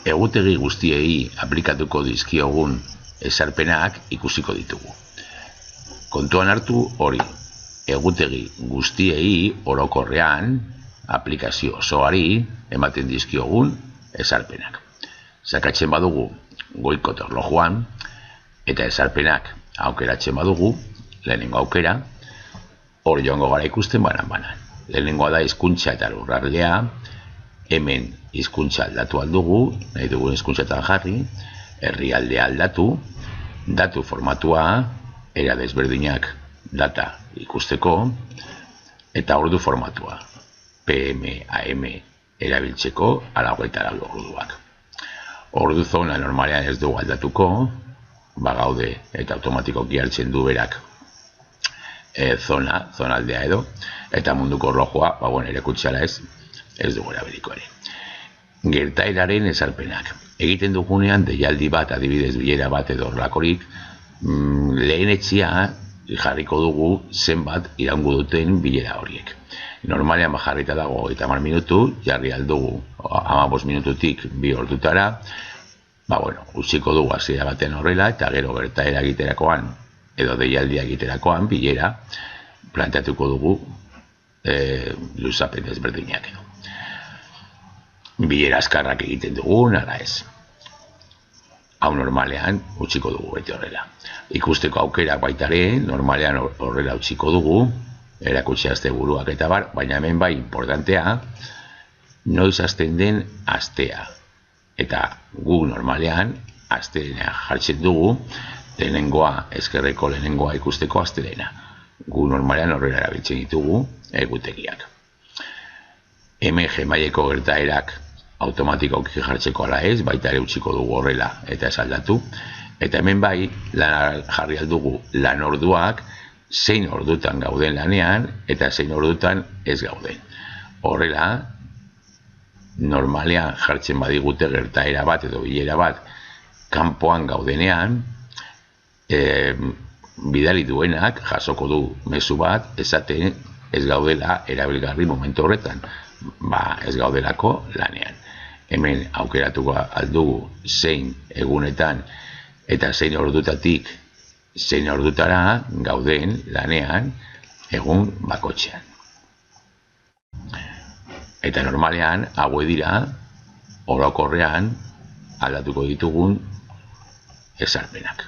egutegi guztiei aplikatuko dizkiogun ezarpenak ikusiko ditugu. Kontuan hartu hori, egutegi guztiei orokorrean aplikazio osoari ematen dizkiogun ezarpenak. Sakatzen badugu goiko erlojuan eta ezarpenak aukeratzen badugu, lehenengo aukera, hor joango gara ikusten banan-banan. Lehenengoa da hizkuntza eta lurraldea, hemen hizkuntza aldatu aldugu, nahi dugun hizkuntzatan jarri, herrialdea aldatu, datu formatua, era desberdinak data ikusteko, eta ordu formatua, PM, AM erabiltzeko alagoeta orduak. Ordu zona normalean ez dugu aldatuko, bagaude eta automatikoki hartzen du berak zonaldea edo, eta munduko erlojua, erakutxala ez dugu erabiliko ere. Gertaeraren ezarpenak. Egiten dugunean deialdi bat, adibidez bilera bat edo horlakorik, lehenetxia jarriko dugu zenbat iraungo duten bilera horiek. Normalean jarrita dago 30 minutu, jarri aldugu 15 minututik 2 ordutara, utziko dugu hasiera baten horrela, eta gero gertaera egiterakoan edo deialdia egiterakoan bilera planteatuko dugu luzapen ezberdinak edo. Bilera azkarrak egiten dugu, nara ez. Hau normalean utziko dugu bete horrela. Ikusteko aukerak baitare, normalean horrela utziko dugu, erakutsi azte buruak eta bar, baina hemen bai importantea, noiz hasten den astea. Eta gu normalean astelena jartzen dugu, lehenengoa, ezkerreko lehenengoa ikusteko astelena. Gu normalean horrela erabiltzen ditugu egutegiak. Hemen maileko gertaerak automatikoki jartzeko ala ez, baita ere utziko dugu horrela eta ez aldatu. Eta hemen bai, jarri aldugu lan orduak, zein ordutan gauden lanean eta zein ordutan ez gauden. Horrela, normalean jartzen badigute gertaera bat edo bilera bat kanpoan gaudenean, bidali duenak jasoko du mezu bat, esaten ez gaudela erabilgarri momentu horretan, ez gaudelako lanean. Hemen aukeratuko aldugu zein egunetan eta zein ordutatik zein ordutara gauden lanean egun bakotxean. Eta normalean, haue dira, orokorrean aldatuko ditugun ezarpenak.